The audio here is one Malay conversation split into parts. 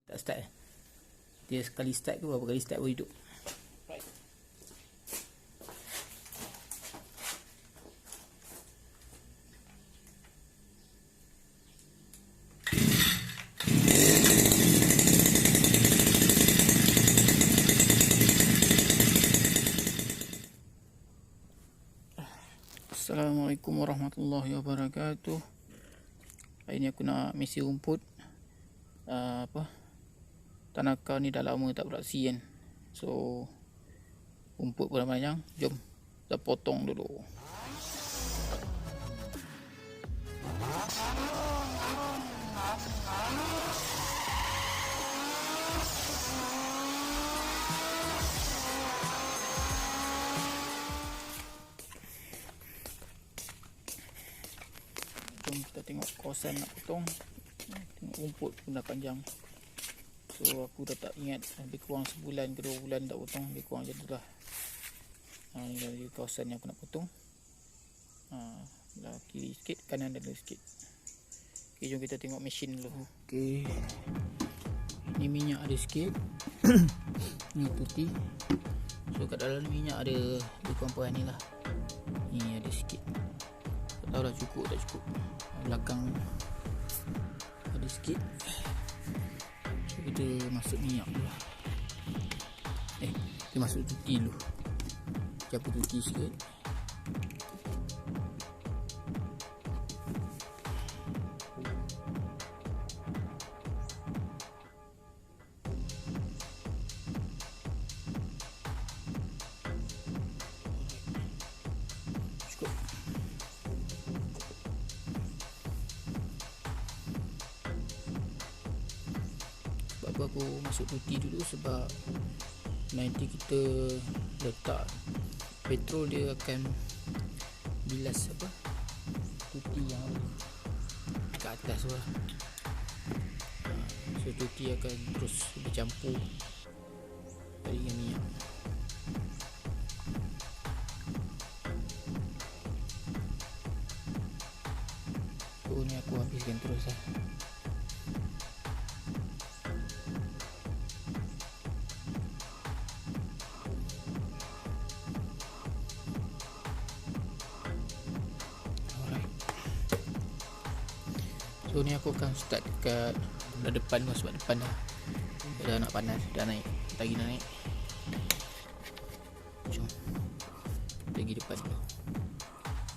Tak start dia sekali start ke berapa kali start baru hidup. Assalamualaikum warahmatullahi wabarakatuh. Hari ni aku nak mesi rumput. Taneka ni dah lama tak beraksi kan. So rumput pun dah panjang. Jom kita potong dulu. Jom kita tengok kawasan nak potong. Tengok rumput pun dah panjang. So aku dah tak ingat, lebih kurang sebulan ke 2 bulan tak potong, lebih kurang macam tu lah. Ni dari kawasan yang aku nak potong. Belah kiri sikit, kanan ada sikit. Okay, jom kita tengok mesin dulu. Okay, ni minyak ada sikit. Ni putih. So kat dalam ni minyak ada lebih kurang perah ni lah. Ni ada sikit. Tak tahu lah cukup tak cukup. Belakang ada sikit. So kita masuk minyak dulu. Kita masuk cuti dulu. Campur cuti sikit. Aku masuk cuti dulu sebab nanti kita letak petrol, dia akan bilas cuti yang kat atas lah. So cuti akan terus bercampur dengan minyak. So ni aku habiskan terus lah. So ni aku akan start dekat depan lah, sebab depan dah nak panas, dah naik, lagi nak naik. Jom pergi depan dulu.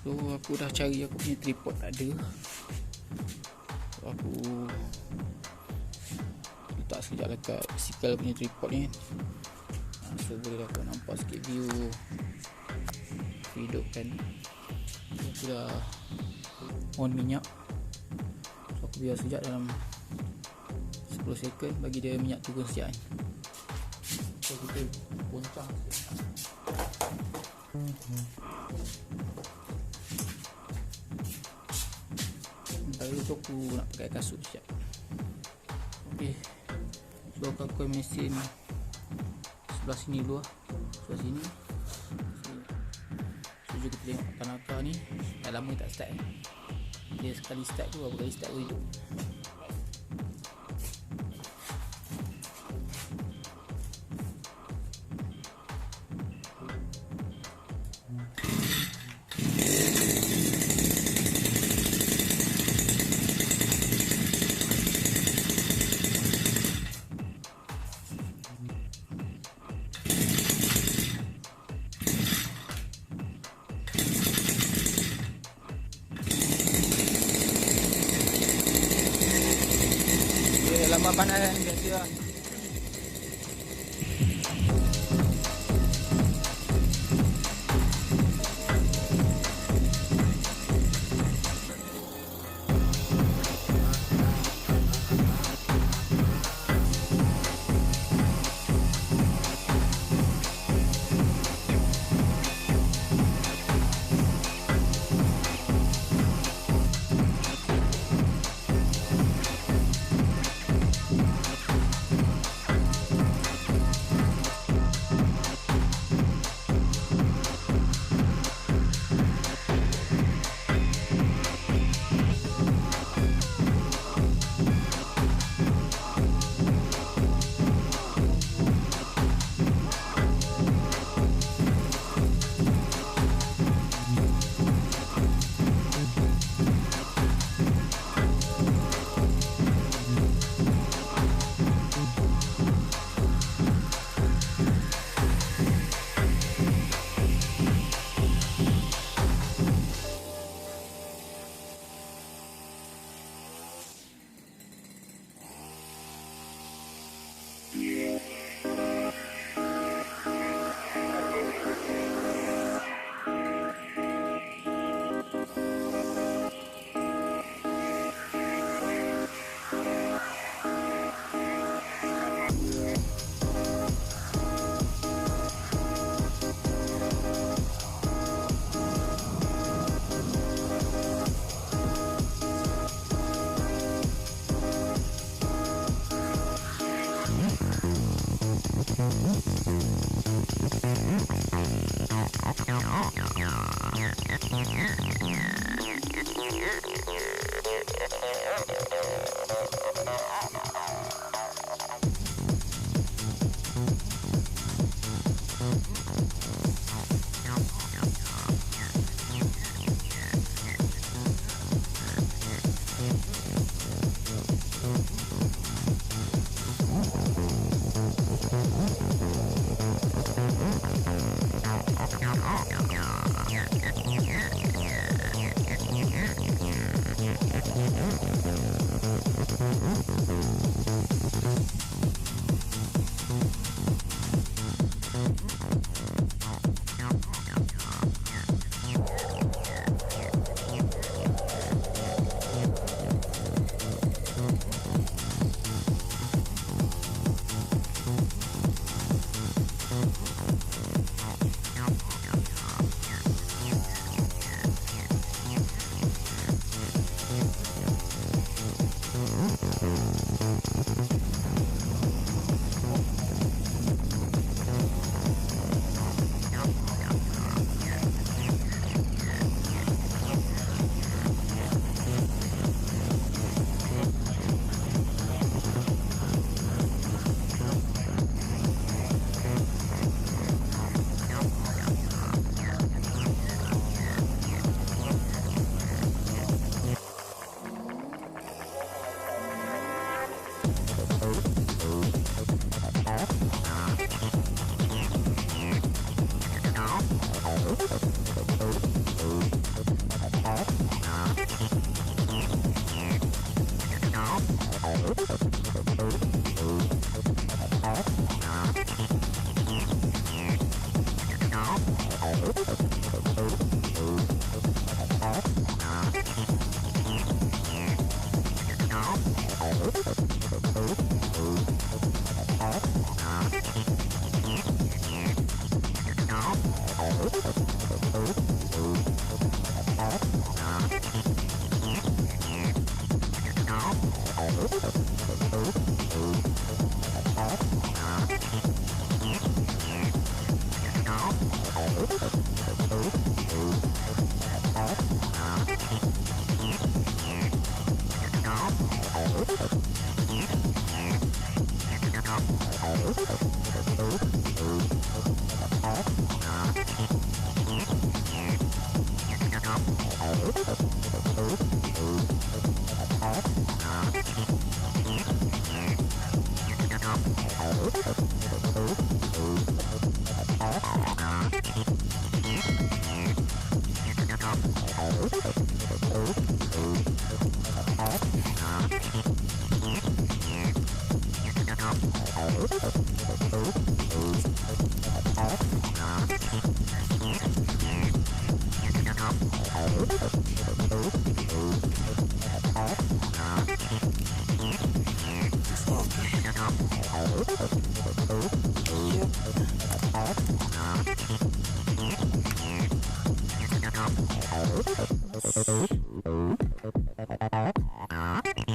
So aku dah cari aku punya tripod tak ada. So aku letak sekejap dekat bicycle punya tripod ni kan. So boleh aku nampak sikit view hidupkan. Aku dah on minyak. Aku biar sekejap dalam 10 second bagi dia minyak turun sekejap. So kita goncang sikit. Lalu tu aku nak pakai kasut sekejap. Ok, so aku mesin sebelah sini dulu lah. Sebelah sini. So jom kita tengok Taneka ni dah lama tak start Dia sekali start tu berapa kali start baru hidup. Lama panas kan biasa lah.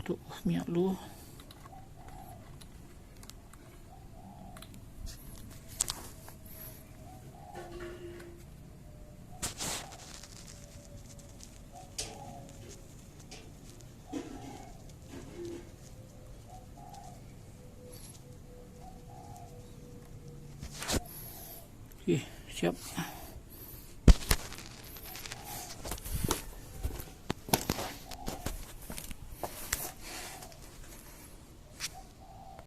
Tuh minyak lu. Oke, siap.